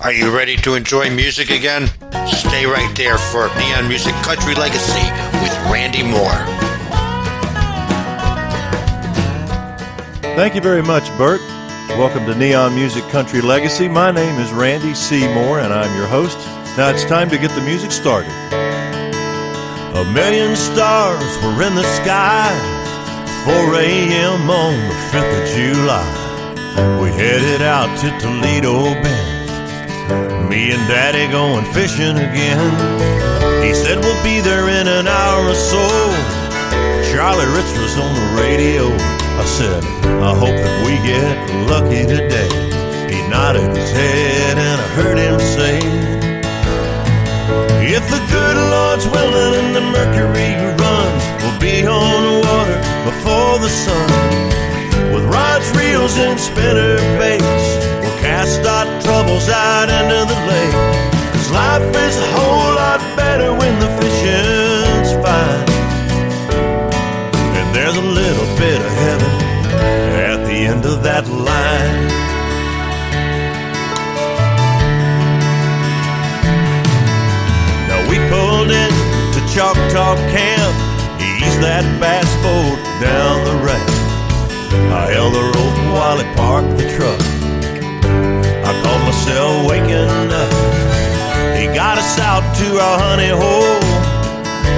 Are you ready to enjoy music again? Stay right there for Neon Music Country Legacy with Randy Moore. Thank you very much, Bert. Welcome to Neon Music Country Legacy. My name is Randy C. Moore, and I'm your host. Now it's time to get the music started. A million stars were in the sky, 4 a.m. on the 5th of July. We headed out to Toledo Bend, me and Daddy going fishing again. He said we'll be there in an hour or so. Charlie Rich was on the radio. I said, I hope that we get lucky today. He nodded his head and I heard him say, if the good Lord's willing and the mercury runs, we'll be on the water before the sun. With rods, reels, and spinner baits, we'll cast our troubles out into the lake. 'Cause life is a whole lot better when the fishing's fine, and there's a little bit of heaven at the end of that line. Now we pulled into Choctaw Camp, eased that bass boat down the ramp. I held the rope while he parked the truck. I called myself waking up. He got us out to our honey hole.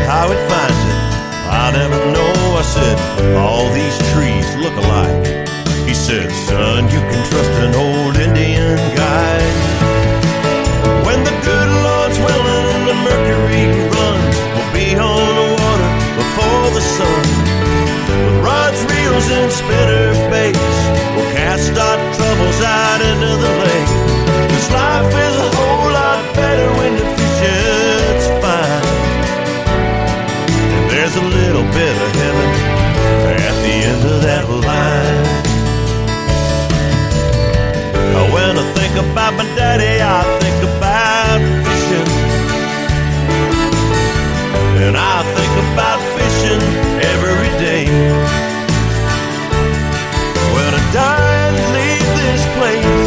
How it finds it, I never know. I said, all these trees look alike. He said, son, you can trust an old Indian guide. When the good Lord's willing and the mercury runs, we'll be on the water before the sun. With rods, reels, and spinner baits, we'll cast our troubles out into the lake. 'Cause life is a whole lot better when the fishing's fine, and there's a little bit of heaven at the end of that line. When I think about my daddy, I think about fishing, and I think about fishing every day. When I die and leave this place,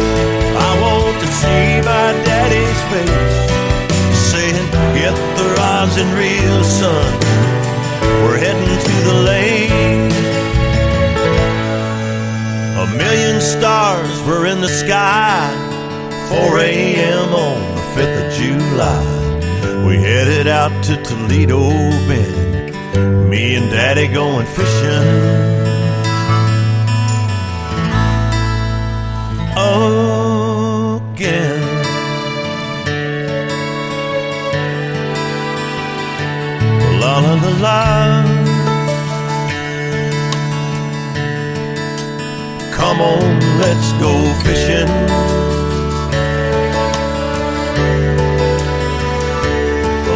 I want to see my daddy's face, saying, get the rods and reels, son, we're heading to the lake. A million stars were in the sky, 4 a.m. on the 5th of July. We headed out to Toledo Bend, me and Daddy going fishing again. La la la la. Come on, let's go fishing.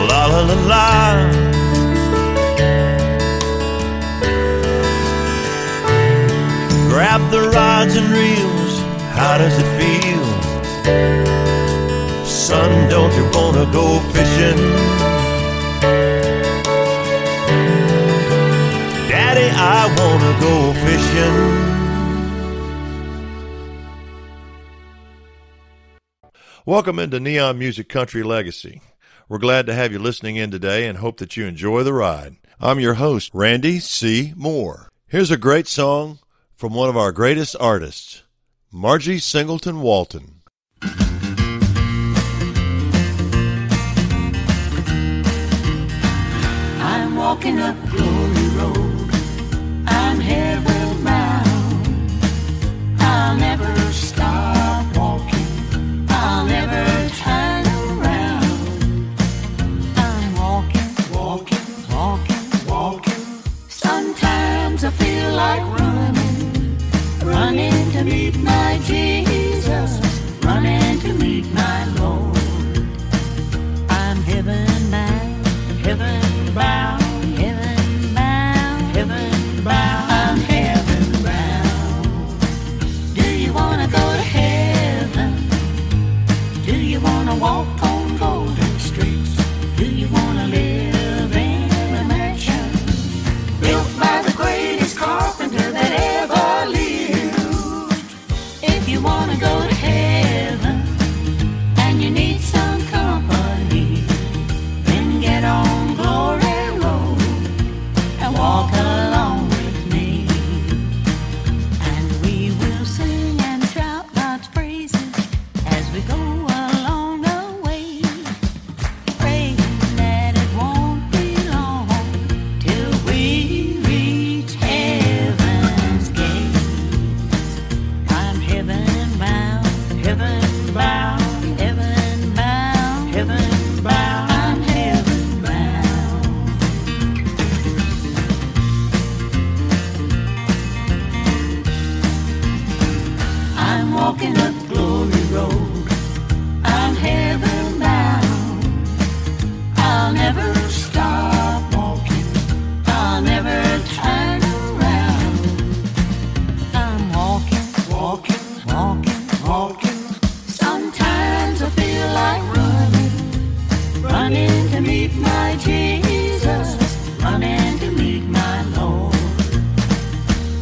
La la la la. Grab the rods and reels, how does it feel? Son, don't you wanna go fishing? Daddy, I wanna go fishing. Welcome into Neon Music Country Legacy. We're glad to have you listening in today and hope that you enjoy the ride. I'm your host, Randy C. Moore. Here's a great song from one of our greatest artists, Margie Singleton Walton. I'm walking up Glory Road, I'm heaven bound. I'll never stop walking, I'll never turn around. I'm walking, walking, walking, walking. Sometimes I feel like running, running to meet my Jesus, running to meet my Lord. I'm heaven bound, heaven bound, heaven bound. up Glory Road. I'm heaven bound. I'll never stop walking. I'll never turn around. I'm walking, walking, walking, walking. Sometimes I feel like running, running to meet my Jesus, running to meet my Lord.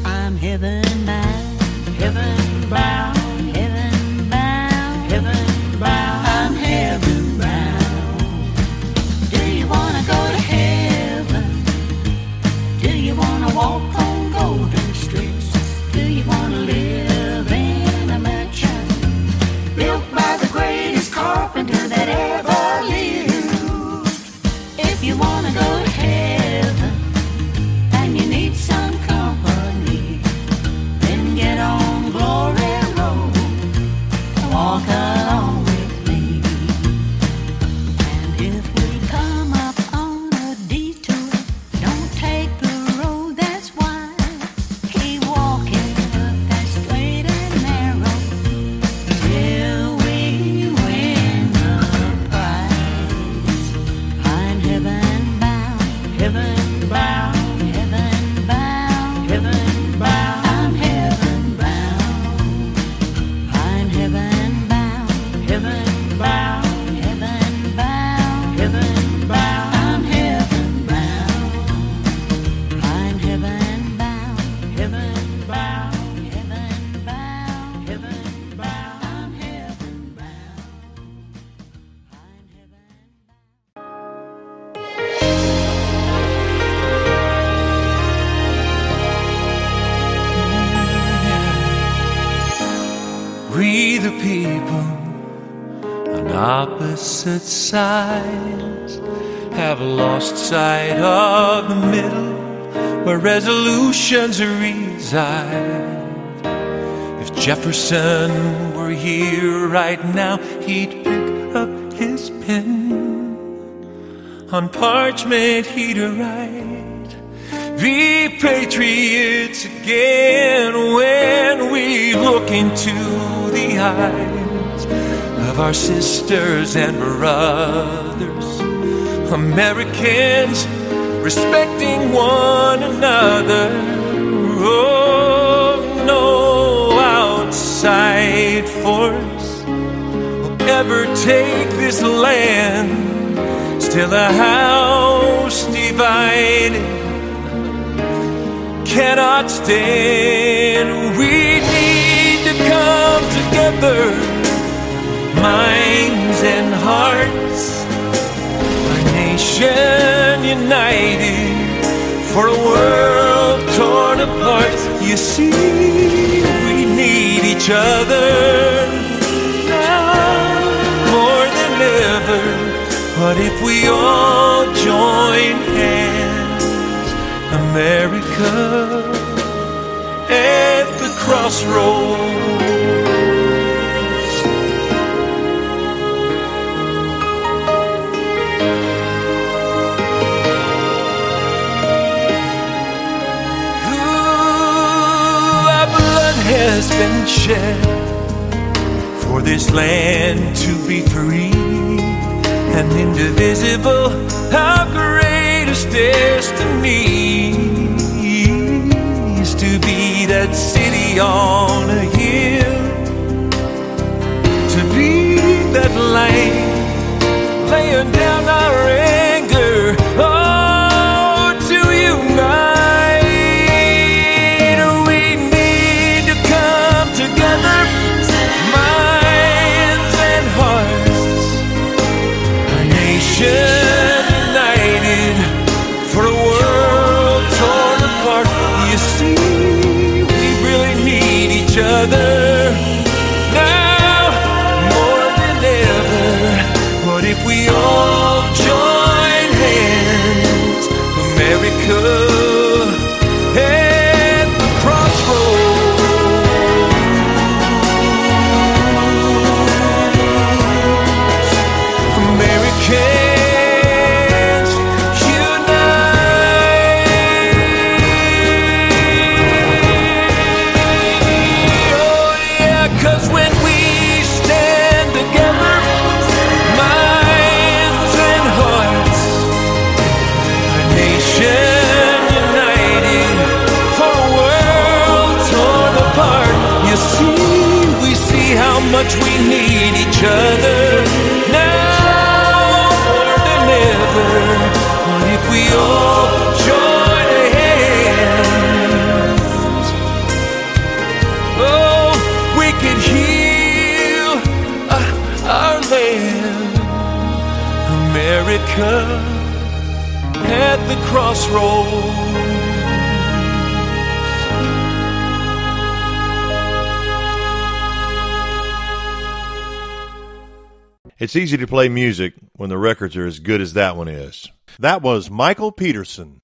I'm heaven bound, heaven bound, heaven bound, heaven bound. I'm heaven bound. Do you want to go to heaven? Do you want to walk on golden streets? Do you want to live in a mansion built by the greatest carpenter that ever lived? If you want to go to heaven and you need some company, then get on Glory Road and walk along with me. And if we come up on a detour, don't take the road that's wide. Keep walking up that straight and narrow till we win the prize. I'm heaven bound, heaven bound, heaven bound, heaven bound. I'm heaven bound. I'm heaven bound, heaven bound, heaven bound, heaven bound. I'm heaven bound. I'm heaven bound, heaven bound, heaven bound, heaven bound. I'm heaven bound. I'm heaven. We the people on opposite sides have lost sight of the middle where resolutions reside. If Jefferson were here right now, he'd pick up his pen. On parchment he'd write, "Be patriots again," when we look into the eyes of our sisters and brothers, Americans respecting one another. Oh, no outside force will ever take this land. Still a house divided cannot stand. We need to come together, minds and hearts, a nation united for a world torn apart. You see, we need each other now more than ever. But if we all join hands, America at the crossroads. Ooh, our blood has been shed for this land to be free and indivisible. Our greatest destiny is to be that city on a hill, to be that light, laying down our anger, oh, to unite. We need to come together, minds and hearts, a nation united for a world torn apart. You see, we really need each other now more than ever. how much we need each other now more than ever. What if we all join hands? Oh, we could heal our land, America at the crossroads. It's easy to play music when the records are as good as that one is. That was Michael Peterson.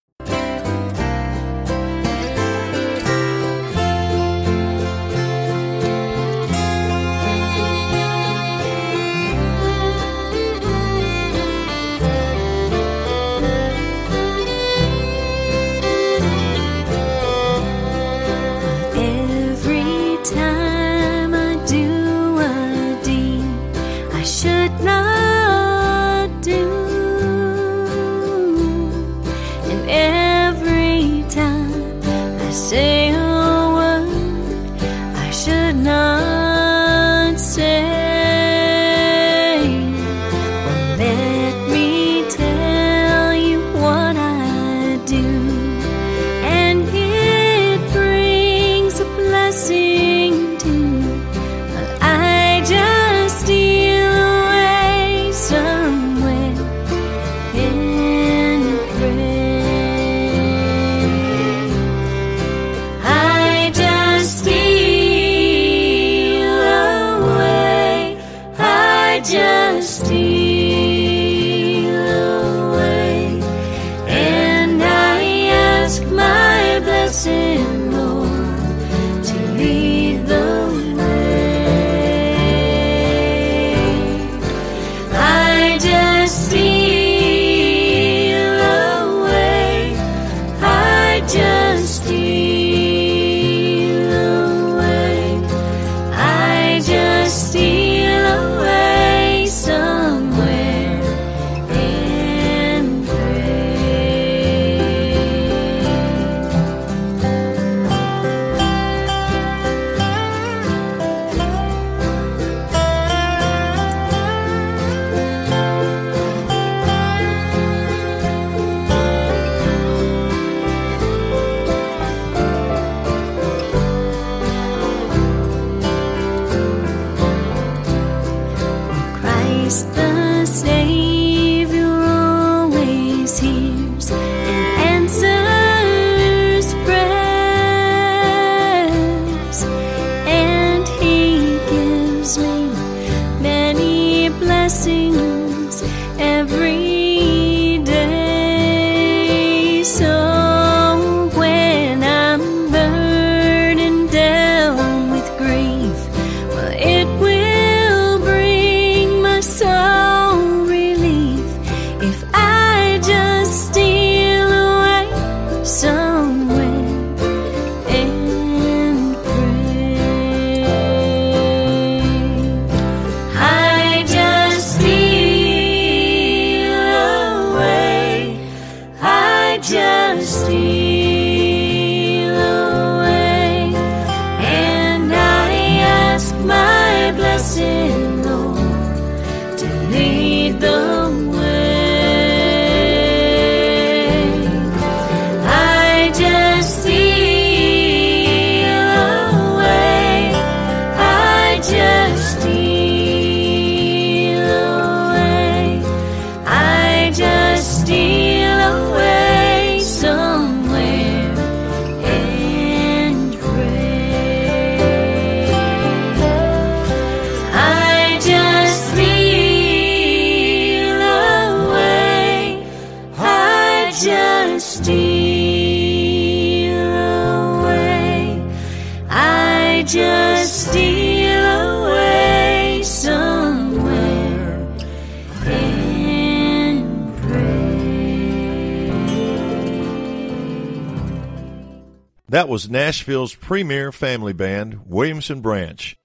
That was Nashville's premier family band, Williamson Branch.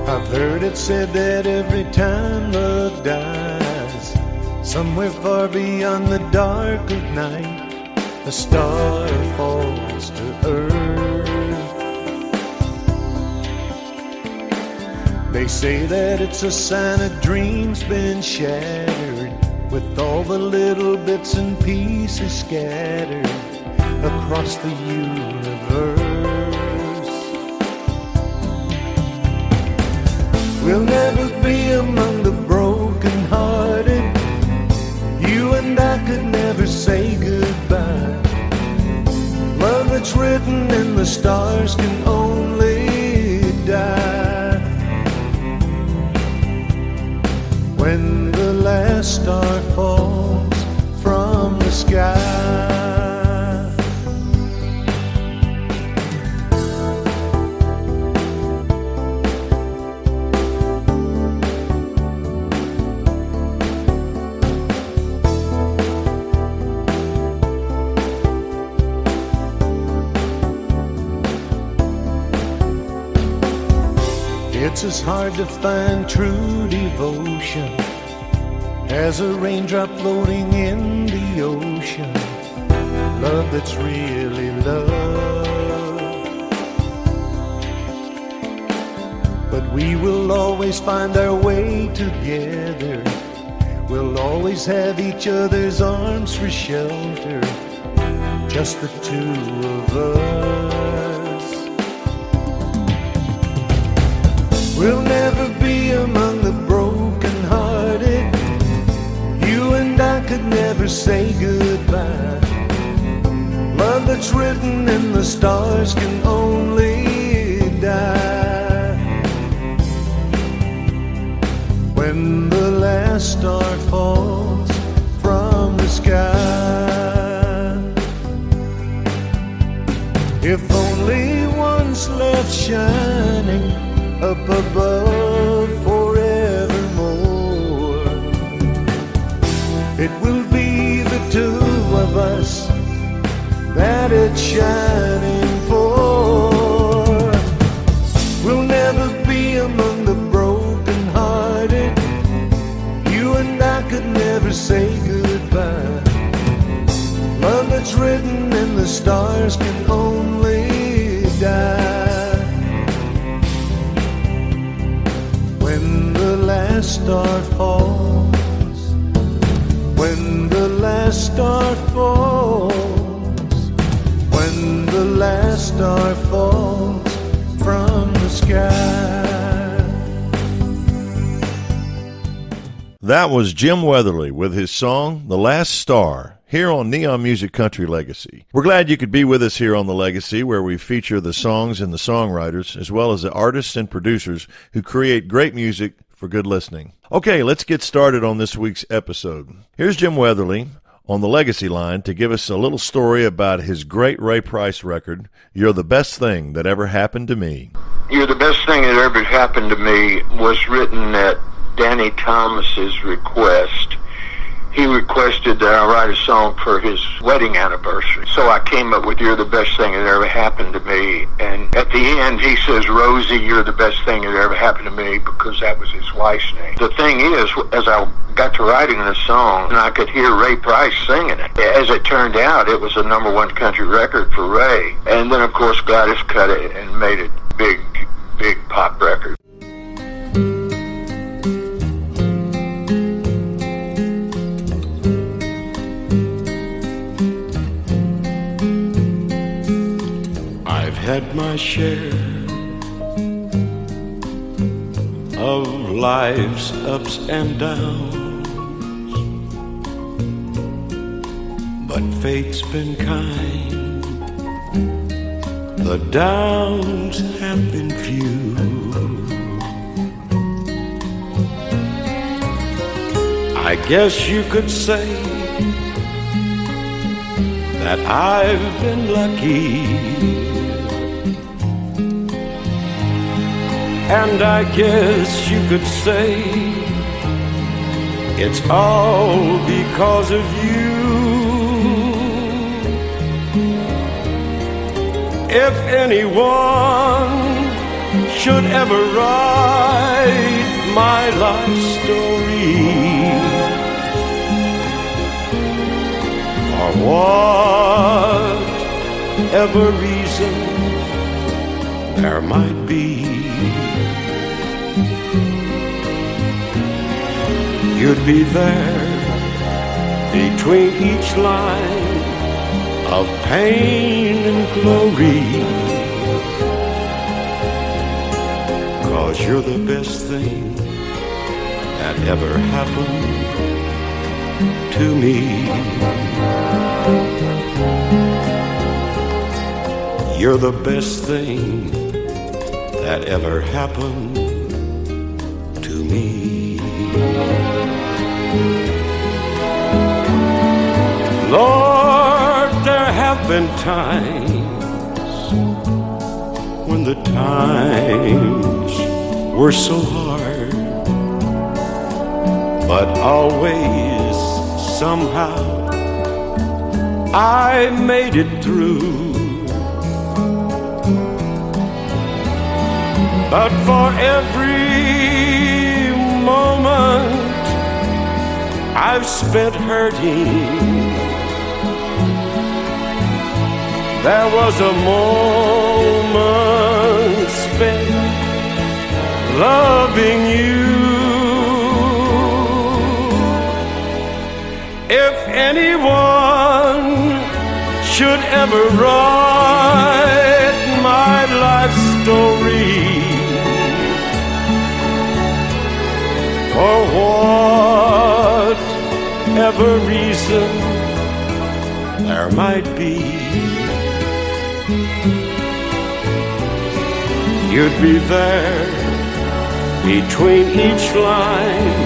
I've heard it said that every time love dies, somewhere far beyond the dark of night, a star falls to earth. They say that it's a sign a dream's been shattered, with all the little bits and pieces scattered across the universe. We'll never be among the broken-hearted. You and I could never say goodbye. Love that's written in the stars can only die when the last star falls from the sky. It's as hard to find true devotion as a raindrop floating in the ocean. Love that's really love. But we will always find our way together. We'll always have each other's arms for shelter, just the two of us. We'll never be among the broken-hearted. You and I could never say goodbye. Love that's written in the stars can only die when the last star falls from the sky. If only one's left shining up above forevermore, it will be the two of us that it's shining for. We'll never be among the broken-hearted. You and I could never say goodbye. Love that's written in the stars can only die when the last star falls, when the last star falls, when the last star falls from the sky. That was Jim Weatherly with his song, The Last Star, here on Neon Music Country Legacy. We're glad you could be with us here on The Legacy, where we feature the songs and the songwriters, as well as the artists and producers who create great music for good listening. Okay, let's get started on this week's episode. Here's Jim Weatherly on the Legacy line to give us a little story about his great Ray Price record, You're the Best Thing That Ever Happened to Me. You're the Best Thing That Ever Happened to Me was written at Danny Thomas's request. He requested that I write a song for his wedding anniversary. So I came up with You're the Best Thing That Ever Happened to Me. And at the end, he says, Rosie, you're the best thing that ever happened to me, because that was his wife's name. The thing is, as I got to writing the song, and I could hear Ray Price singing it. As it turned out, it was a #1 country record for Ray. And then, of course, Gladys cut it and made it big pop record. Had my share of life's ups and downs, but fate's been kind. The downs have been few. I guess you could say that I've been lucky. And I guess you could say it's all because of you. If anyone should ever write my life story, for whatever reason there might be. You'd be there between each line of pain and glory, 'cause you're the best thing that ever happened to me. You're the best thing that ever happened to me. Lord, there have been times when the times were so hard, but always somehow I made it through. But for every moment I've spent hurting, there was a moment spent loving you. If anyone should ever write my life story, for whatever reason there might be, you'd be there between each line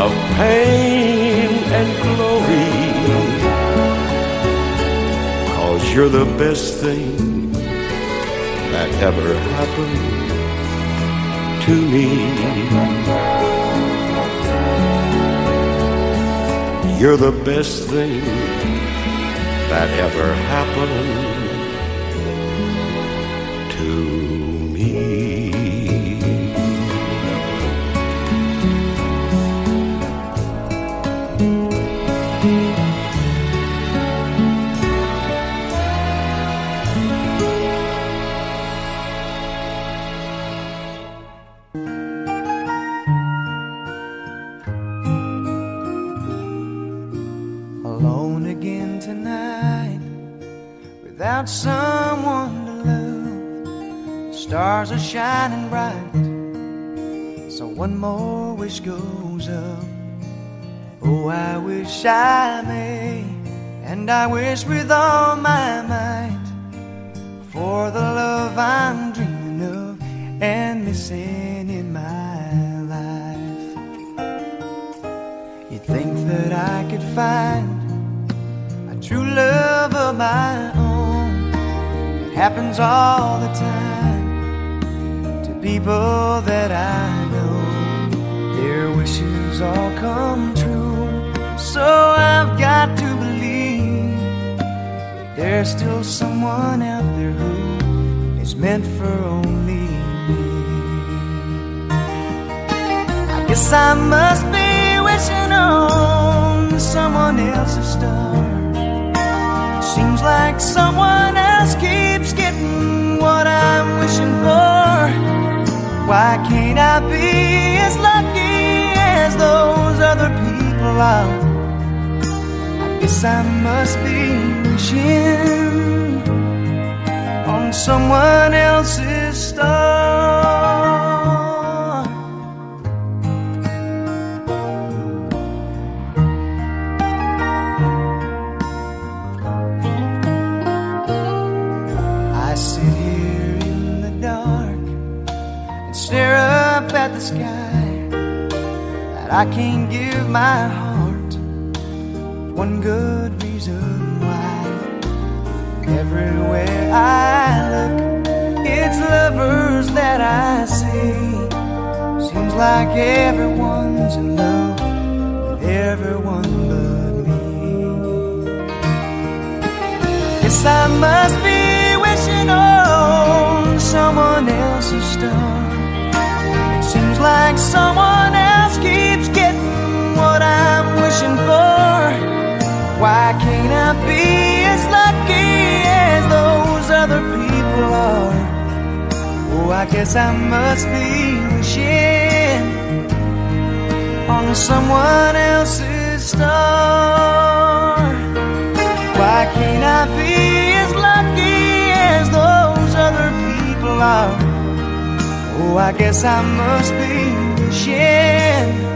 of pain and glory, 'cause you're the best thing that ever happened to me. You're the best thing that ever happened to me. Alone again tonight, without someone to love. Stars are shining bright, so one more wish goes up. Oh, I wish I may, and I wish with all my might, for the love I'm dreaming of and missing in my life. You'd think that I could find true love of my own. It happens all the time to people that I know. Their wishes all come true, so I've got to believe that there's still someone out there who is meant for only me. I guess I must be wishing on someone else's star. Seems like someone else keeps getting what I'm wishing for. Why can't I be as lucky as those other people are? I guess I must be wishing on someone else's star. Stare up at the sky, that I can't give my heart one good reason why. Everywhere I look, it's lovers that I see. Seems like everyone's in love with everyone but me. Guess I must be wishing on someone else's star. Seems like someone else keeps getting what I'm wishing for. Why can't can I be as lucky as those other people are? Oh, I guess I must be wishing on someone else's star. Why can't I be as lucky as those other people are? Oh, I guess I must be wishing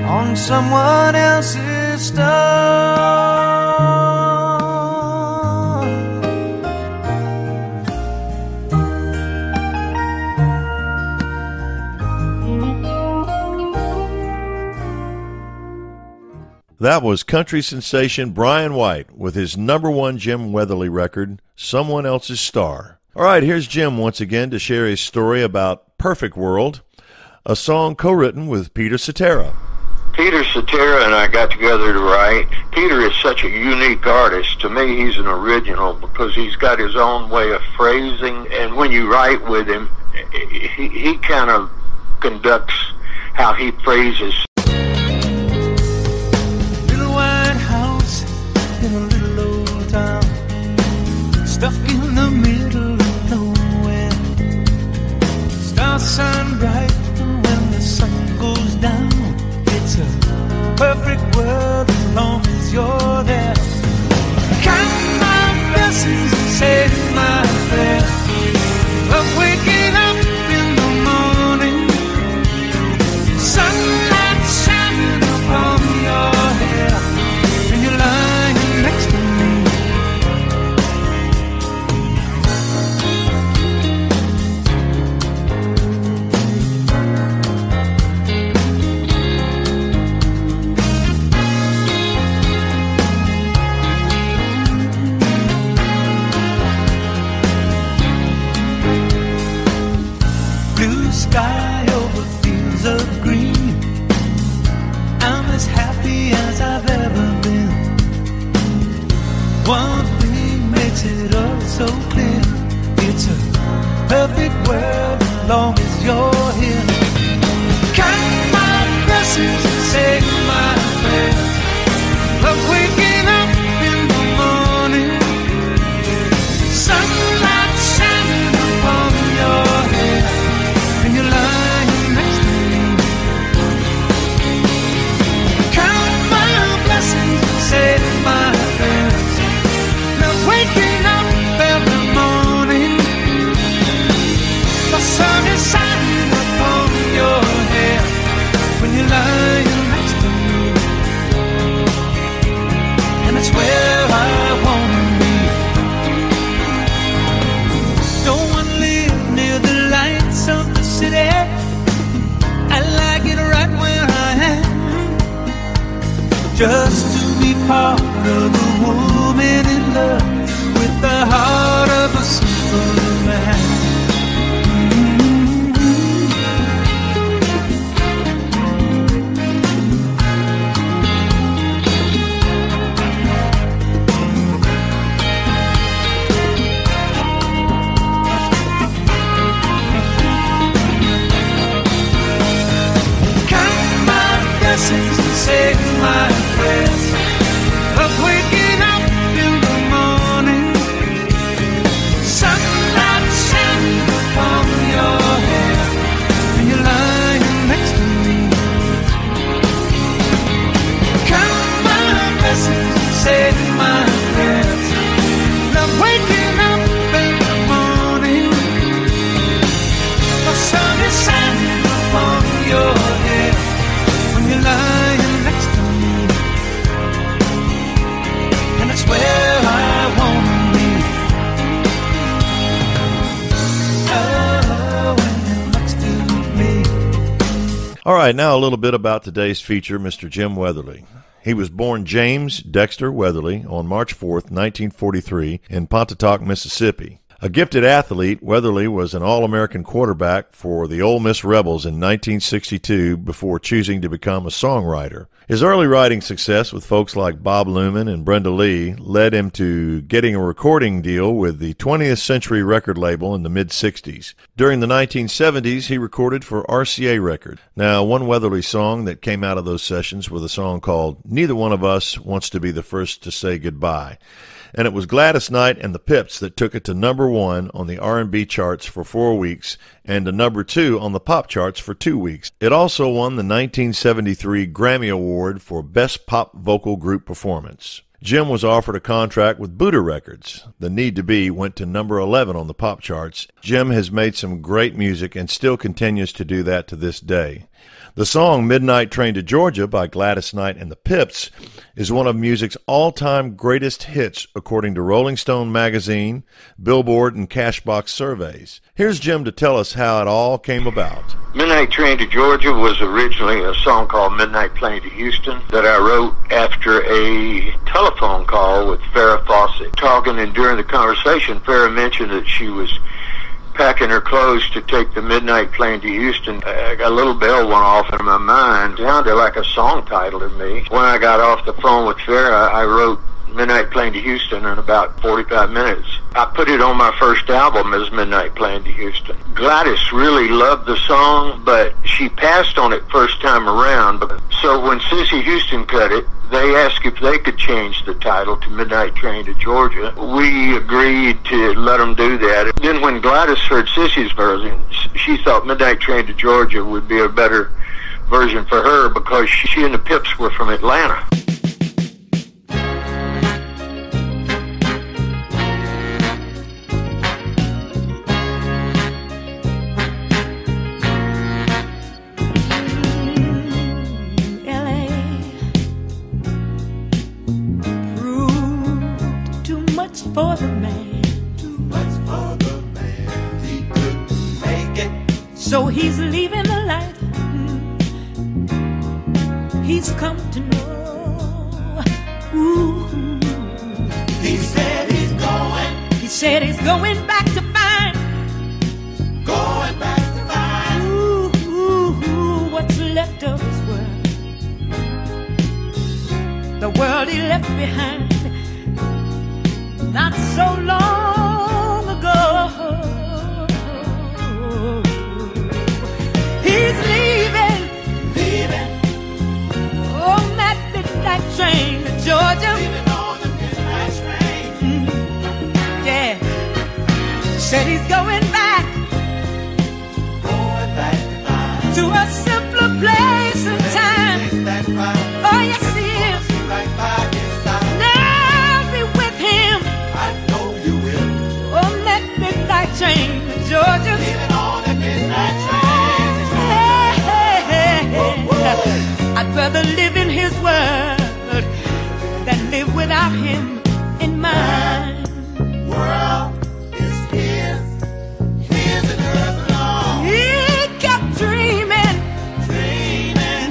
on someone else's star. That was country sensation Bryan White with his #1 Jim Weatherly record, Someone Else's Star. All right, here's Jim once again to share his story about Perfect World, a song co-written with Peter Cetera. Peter Cetera and I got together to write. Peter is such a unique artist. To me, he's an original because he's got his own way of phrasing, and when you write with him, he kind of conducts how he phrases. In a little old town, stuck in the middle of nowhere. Stars shine bright when the sun goes down. It's a perfect world as long as you're there. Count my blessings and say my prayer. Love waking up in the morning, sunlight shining upon your hair, and you're lying next to me. Blue sky over fields of green. I'm as happy as I've ever been. One thing makes it all so clear. It's a perfect world as long as you're here. Count my blessings and say my prayers. Love waking up in the morning, sunlight shining upon your hair, and you're lying next to me. Count my blessings and say my prayers. Waking up every morning, the sun is shining upon your hair when you're lying next to me, and it's where I want to be. Don't want to live near the lights of the city. I like it right where I am, just to be part of a woman in love with the heart of a superman. Count my blessings and say my prayers. Love waking up in the morning, sunlight shining upon your hair, and you're lying next to me. Count my blessings and say my prayers. Love waking up in the morning, the sun is shining upon your hair when you're lying next to me, and it's where I want to be. Oh, when you're next to me. All right, now a little bit about today's feature, Mr. Jim Weatherly. He was born James Dexter Weatherly on March 4th, 1943, in Pontotoc, Mississippi. A gifted athlete, Weatherly was an All-American quarterback for the Ole Miss Rebels in 1962 before choosing to become a songwriter. His early writing success with folks like Bob Luman and Brenda Lee led him to getting a recording deal with the 20th Century record label in the mid-60s. During the 1970s, he recorded for RCA Records. Now, one Weatherly song that came out of those sessions was a song called Neither One of Us Wants to Be the First to Say Goodbye. And it was Gladys Knight and the Pips that took it to number 1 on the R&B charts for 4 weeks and to number 2 on the pop charts for 2 weeks. It also won the 1973 Grammy Award for Best Pop Vocal Group Performance. Jim was offered a contract with Buddha Records. The Need to Be went to number 11 on the pop charts. Jim has made some great music and still continues to do that to this day. The song Midnight Train to Georgia by Gladys Knight and the Pips is one of music's all-time greatest hits according to Rolling Stone magazine, Billboard, and Cashbox surveys. Here's Jim to tell us how it all came about. Midnight Train to Georgia was originally a song called Midnight Plane to Houston that I wrote after a telephone call with Farrah Fawcett. Talking, and during the conversation, Farrah mentioned that she was packing her clothes to take the midnight plane to Houston. A little bell went off in my mind. It sounded like a song title to me. When I got off the phone with Farrah, I wrote Midnight Plane to Houston in about 45 minutes. I put it on my first album as Midnight Plane to Houston. Gladys really loved the song, but she passed on it first time around. So when Sissy Houston cut it, they asked if they could change the title to Midnight Train to Georgia. We agreed to let them do that. Then when Gladys heard Sissy's version, she thought Midnight Train to Georgia would be a better version for her because she and the Pips were from Atlanta. For the man, too much for the man, he couldn't make it. So he's leaving the light. He's come to know. Ooh. He said he's going. He said he's going back to find. Going back to find. Ooh, what's left of his world? The world he left behind. Not so long ago. He's leaving on that midnight train to Georgia. Leaving on the midnight train. Yeah. Said he's going back to a simpler place and time. Oh yes he is. Right by his side. Train to Georgia. Leaving on the midnight train. I'd rather live in his world than live without him in mine. World is his and hers alone. He kept dreaming,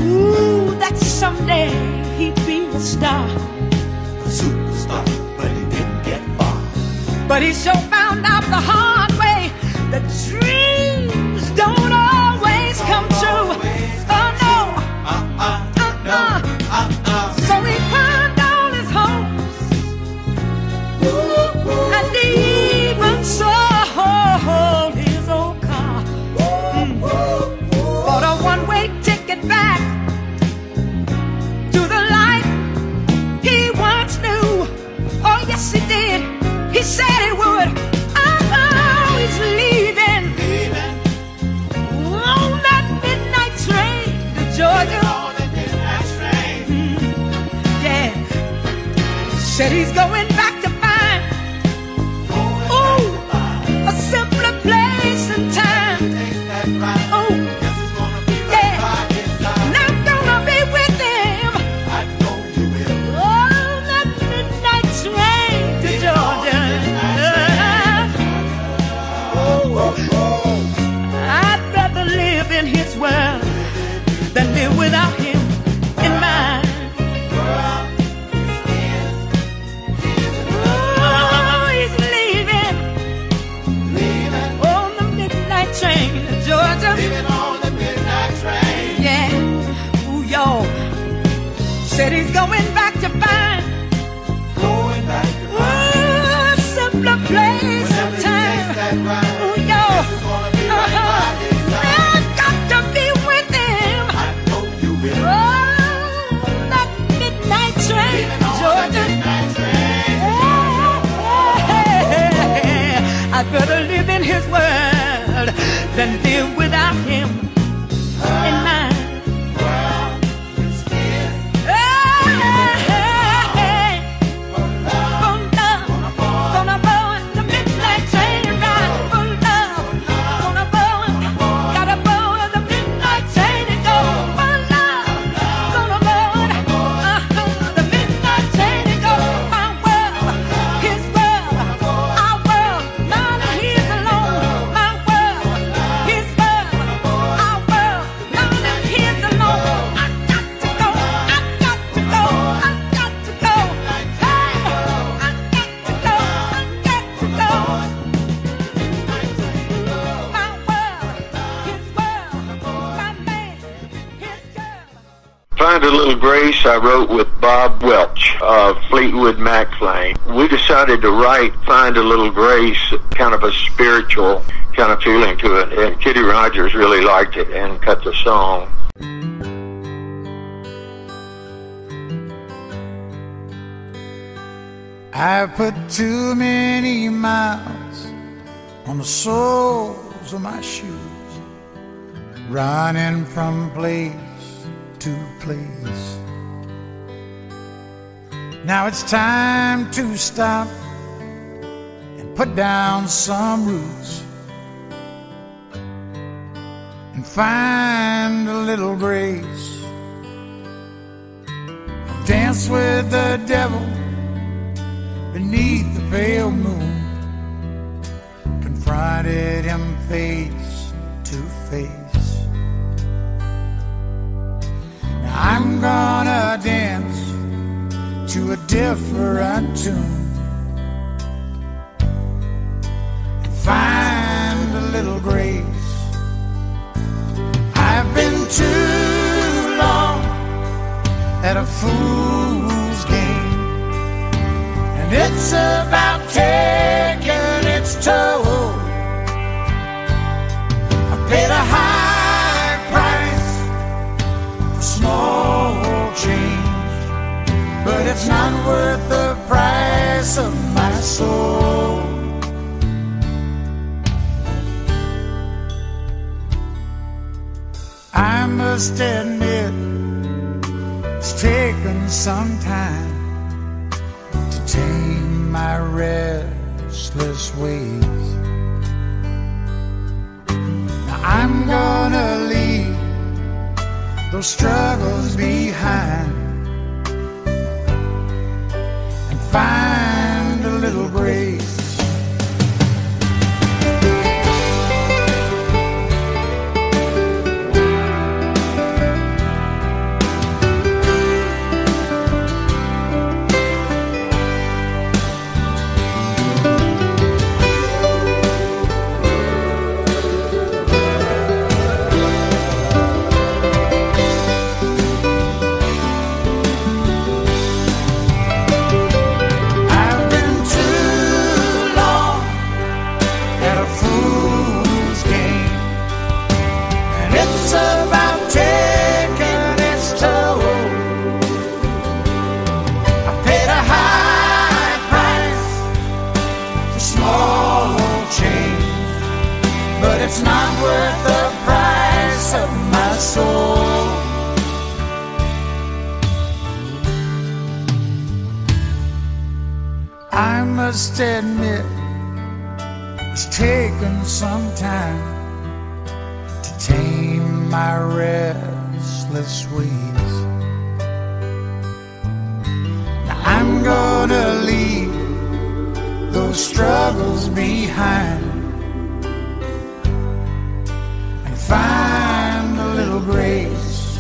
ooh, that someday he'd be a star, a superstar, but he didn't get far. But he sure found out the hard way. The dreams don't always come true. Oh no. So he pawned all his hopes and even sold his old car. Bought a one-way ticket back to the life he once knew. Oh yes he did. He said he would. He's leaving on that midnight train to Georgia. On that midnight train. Yeah. Said he's going back to find, ooh, a simpler place and time. Oh, yeah. And I'm gonna be with him. I know you will. On that midnight train to Georgia. I'd rather live in his world than live without him in mine. a Little Grace I wrote with Bob Welch of Fleetwood Mac Lane. We decided to write Find a Little Grace, kind of a spiritual kind of feeling to it, and Kitty Rogers really liked it and cut the song. I've put too many miles on the soles of my shoes, running from place to place. Now it's time to stop and put down some roots and find a little grace. I've danced with the devil beneath the pale moon, confronted him face to face. Now I'm gonna dance to a different tune and find a little grace. I've been too long at a fool's game, and it's about taking its toll. I paid a high price for small change, but it's not worth the price of my soul. I must admit, it's taken some time to tame my restless ways. Now I'm gonna leave those struggles behind and find a little grace. It's not worth the price of my soul. I must admit, it's taken some time to tame my restless ways. Now I'm gonna leave those struggles behind, find a little grace.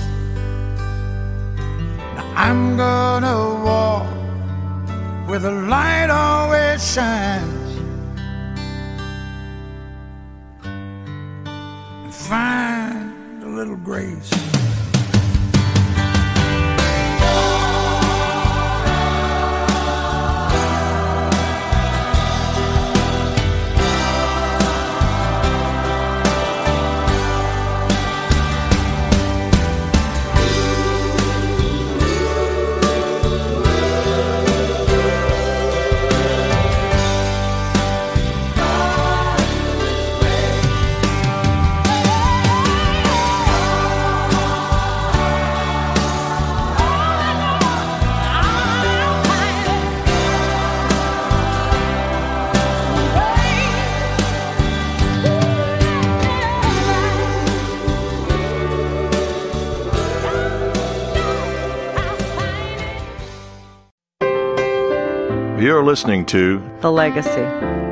Now I'm gonna walk where the light always shines and find a little grace. You're listening to The Legacy.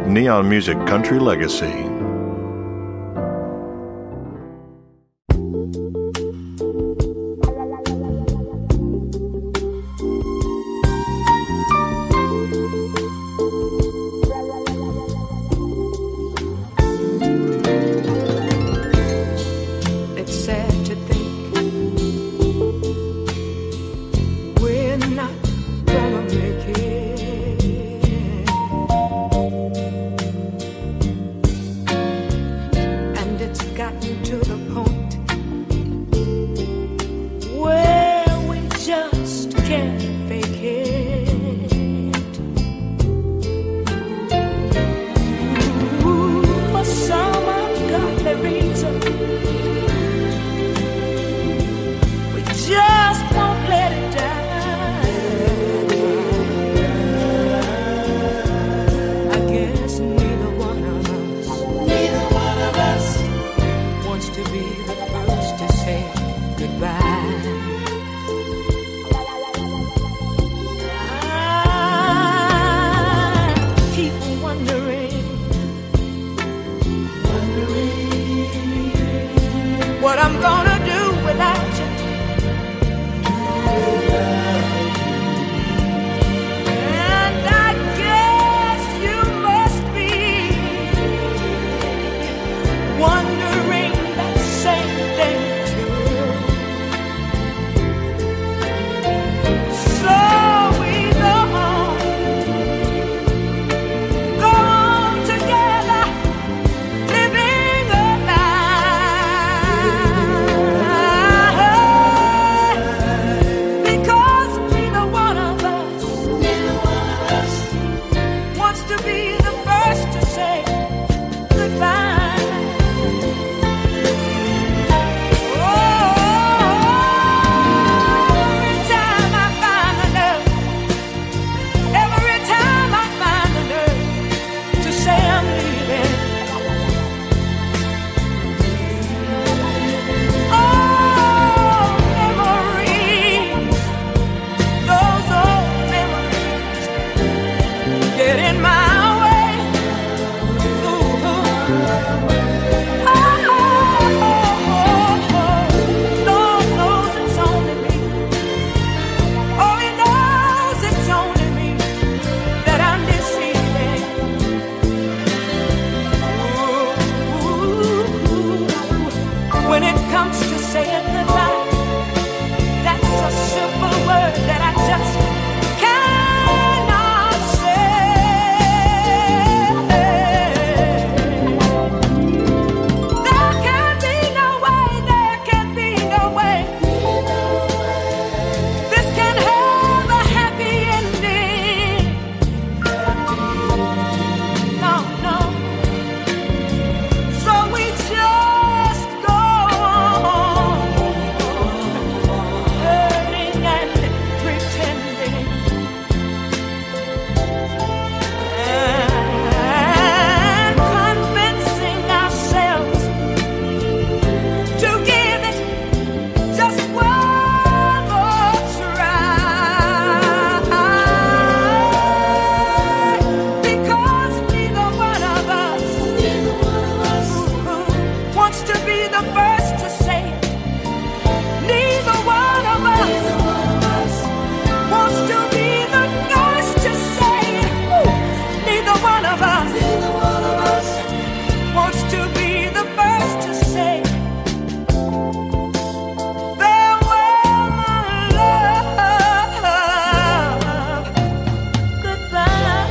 Neon Music Country Legacy. It's sad to think what I'm gonna do without you. And I guess you must be wondering that same thing too. So we go on together, living a life. Because neither one of us wants to be the first to say goodbye. Every time I find the nerve, every time I find the nerve to say I'm leaving, oh, memories, those old memories get in my way. Ooh, Lord knows it's only me. Oh, He knows it's only me that I'm deceiving. Ooh, when it comes to saying goodbye, that's a simple word that I just cannot say. There can be no way, there can be no way. This can have a happy ending. No, no. So we just go on hurting and pretending and convincing ourselves to give it just one more try. Because neither one of us wants to be the first to say it. Neither one of us wants to be the first to say it. Neither one of us wants to be the first to say farewell, my love, goodbye.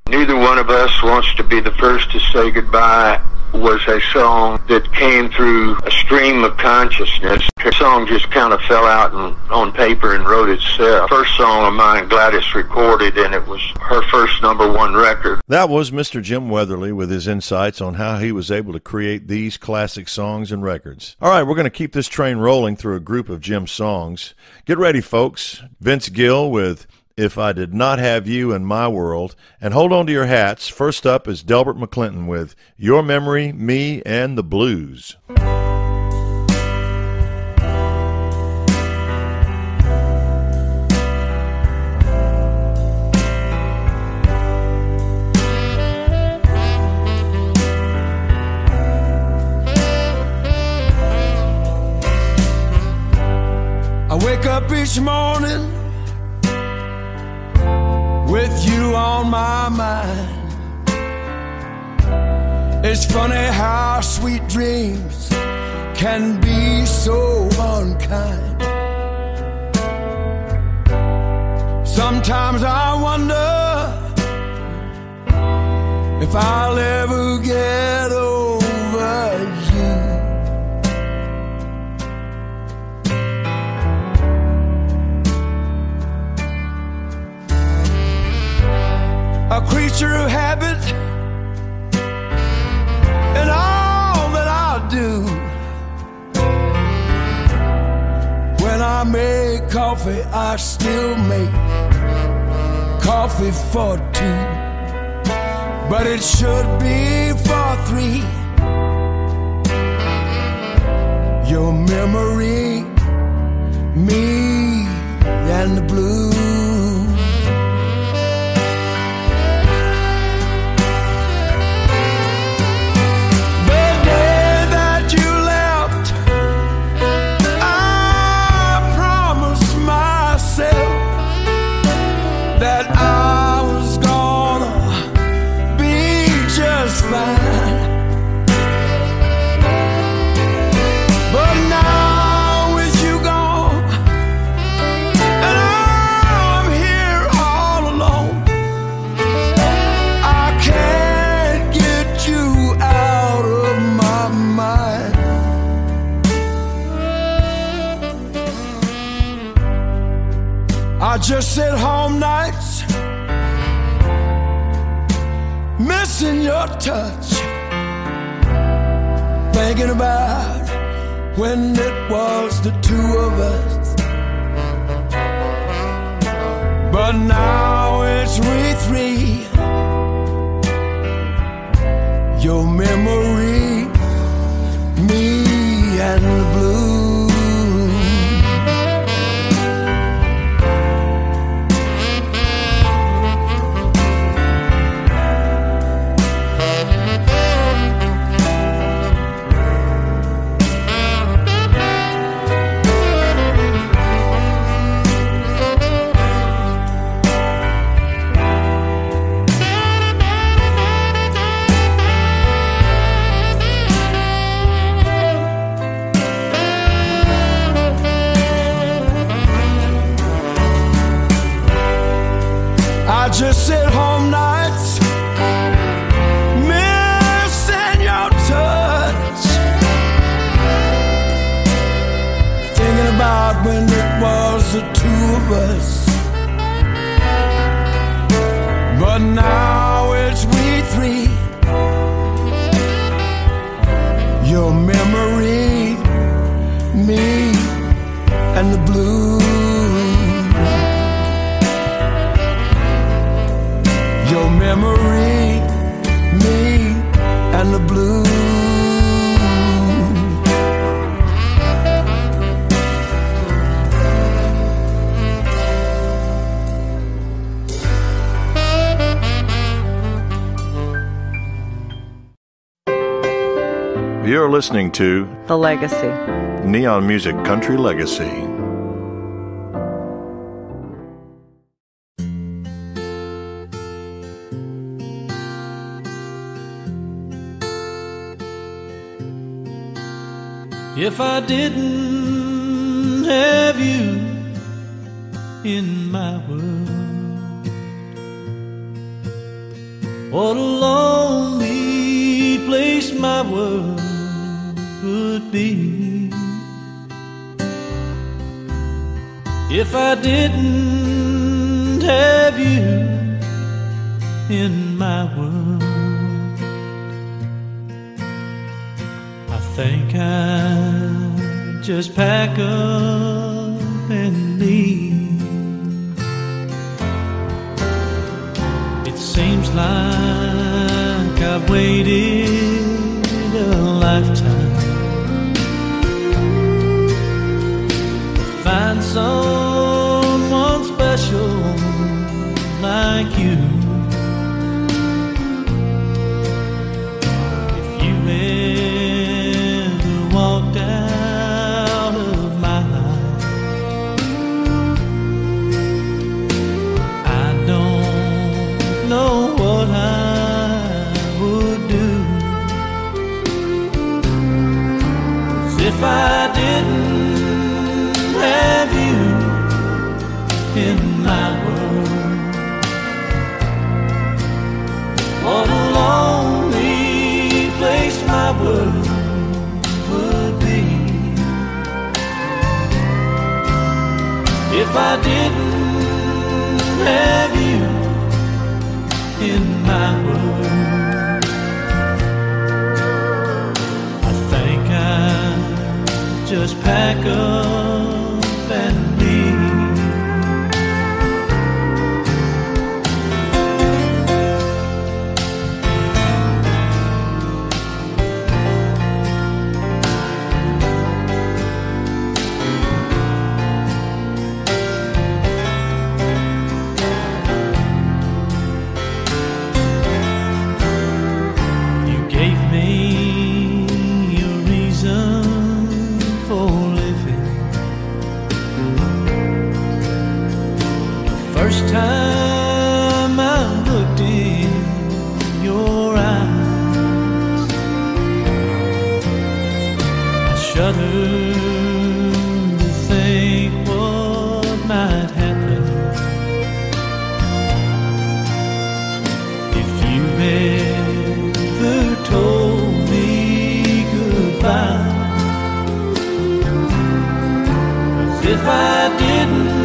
Neither one of us wants to be the first to say goodbye was a song that came through a stream of consciousness. The song just kind of fell out on paper and wrote itself. First song of mine, Gladys recorded, and it was her first #1 record. That was Mr. Jim Weatherly with his insights on how he was able to create these classic songs and records. All right, we're going to keep this train rolling through a group of Jim's songs. Get ready, folks. Vince Gill with If I Did Not Have You in My World. And hold on to your hats. First up is Delbert McClinton with Your Memory, Me, and the Blues. I wake up each morning with you on my mind. It's funny how sweet dreams can be so unkind. Sometimes I wonder if I'll ever get over you. A creature of habit in all that I do. When I make coffee, I still make coffee for two, but it should be for three. Your memory, me, and the blues. I just sit home nights, missing your touch, thinking about when it was the two of us. But now it's we three. Your memory, me and the blue. I just sit home nights, missing your touch, thinking about when it was the two of us. But now it's we three. Your memory, me, and the blue. Your memory, me, and the blue. You're listening to The Legacy. Neon Music Country Legacy. If I didn't have you in my world, what a lonely place my world would be. If I didn't have you in my world, I think I'd just pack up and leave. It seems like I've waited a lifetime to find someone special like you. If you ever walked out of my life, I don't know what I would do. 'Cause if I didn't have you in my world, what a lonely place my world would be. If I didn't have you in my world, I think I'd just pack up and leave. First time I looked in your eyes, I shudder to think what might happen if you ever told me goodbye. 'Cause if I didn't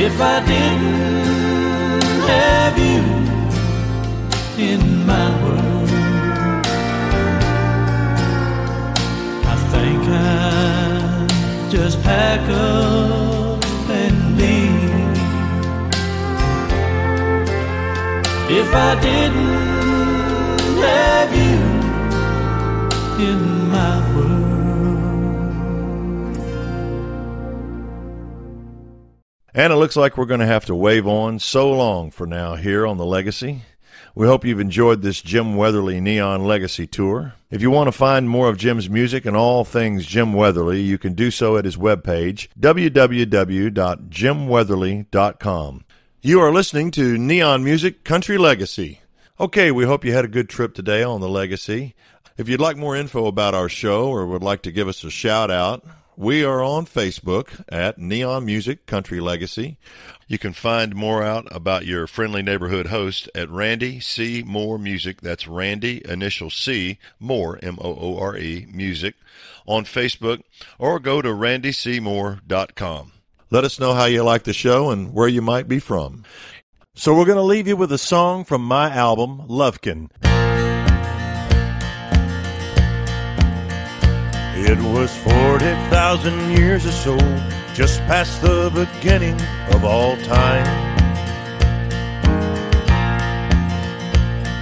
if I didn't have you in my world. I think I'd just pack up and leave if I didn't have you in my world. And it looks like we're going to have to wave on so long for now here on The Legacy. We hope you've enjoyed this Jim Weatherly Neon Legacy Tour. If you want to find more of Jim's music and all things Jim Weatherly, you can do so at his webpage, www.jimweatherly.com. You are listening to Neon Music Country Legacy. Okay, we hope you had a good trip today on The Legacy. If you'd like more info about our show or would like to give us a shout-out, we are on Facebook at Neon Music Country Legacy. You can find more out about your friendly neighborhood host at Randy C. Moore Music. That's Randy, initial C, Moore, M-O-O-R-E, Music, on Facebook, or go to randycmoore.com. Let us know how you like the show and where you might be from. So we're going to leave you with a song from my album, Lovekin. It was 40,000 years or so, just past the beginning of all time.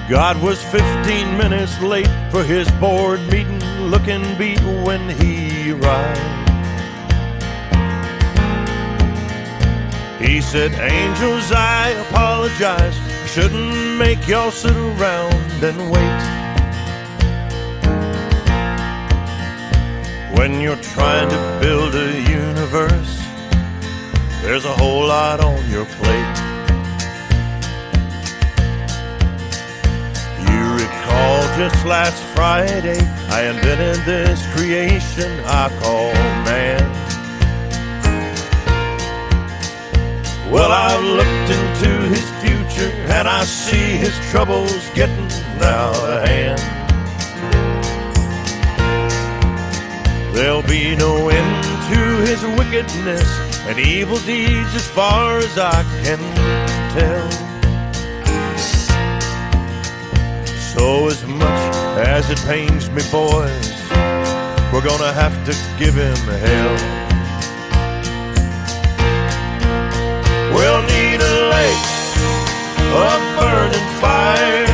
God was 15 minutes late for his board meeting, looking beat when he arrived. He said, "Angels, I apologize. Shouldn't make y'all sit around and wait. When you're trying to build a universe, there's a whole lot on your plate. You recall just last Friday, I invented this creation I call man. Well, I've looked into his future and I see his troubles getting out of hand. There'll be no end to his wickedness and evil deeds as far as I can tell. So as much as it pains me, boys, we're gonna have to give him hell. We'll need a lake, a burning fire,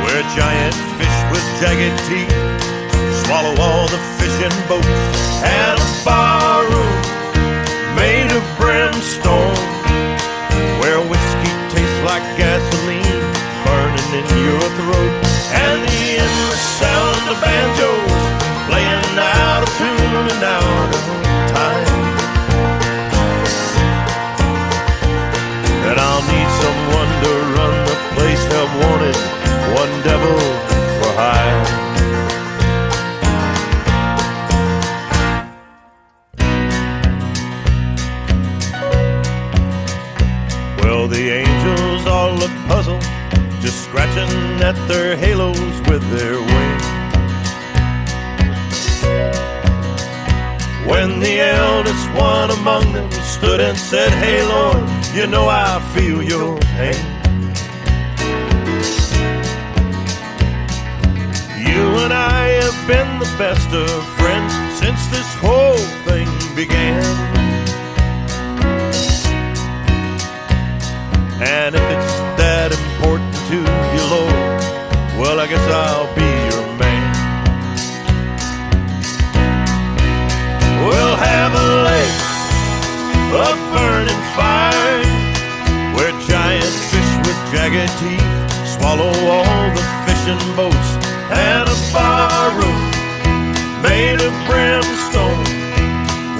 where giant fish with jagged teeth swallow all the fishing boats, and a barroom made of brimstone, where whiskey tastes like gasoline burning in your throat, and the endless sound of banjos playing out of tune and out of time. And I'll need someone to run the place, have wanted one devil for hire. Well, the angels all look puzzled, just scratching at their halos with their wings. When the eldest one among them stood and said, "Hey Lord, you know I feel your pain. You and I have been the best of friends since this whole thing began. And if it's that important to you, Lord, well, I guess I'll be your man. We'll have a lake, a burning fire, where giant fish with jagged teeth swallow all the fishing boats, and a barroom made of brimstone,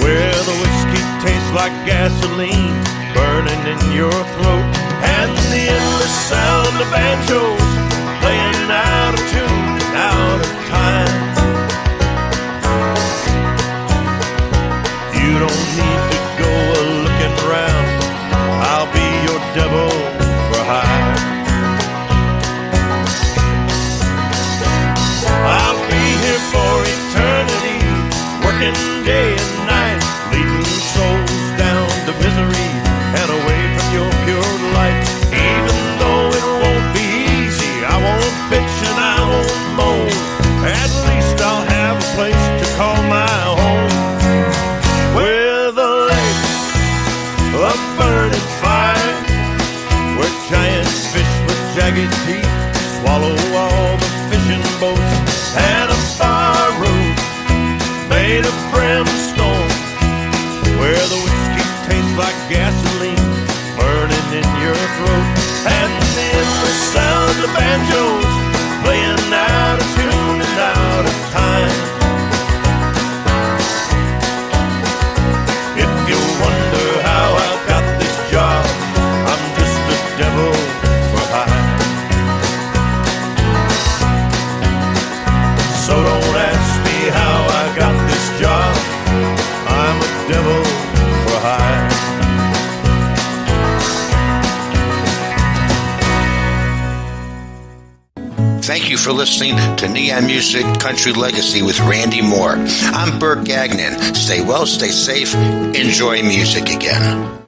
where the whiskey tastes like gasoline burning in your throat, and the endless sound of banjos playing out of tune, out of time. You don't need to go looking around, I'll be your devil for hire. I'll be here for eternity, working day and night, leading souls down to misery and a a burning fire, where giant fish with jagged teeth swallow all the fishing boats, and a bar room made of brimstone, where the whiskey tastes like gasoline burning in your throat, and then the sound of banjos playing out of tune and out of time. If you wonder how I got this job, I'm just a devil for hire. So don't ask me how I got this job, I'm a devil for hire. Thank you for listening to Neon Music Country Legacy with Randy Moore. I'm Bert Gagnon. Stay well, stay safe, enjoy music again.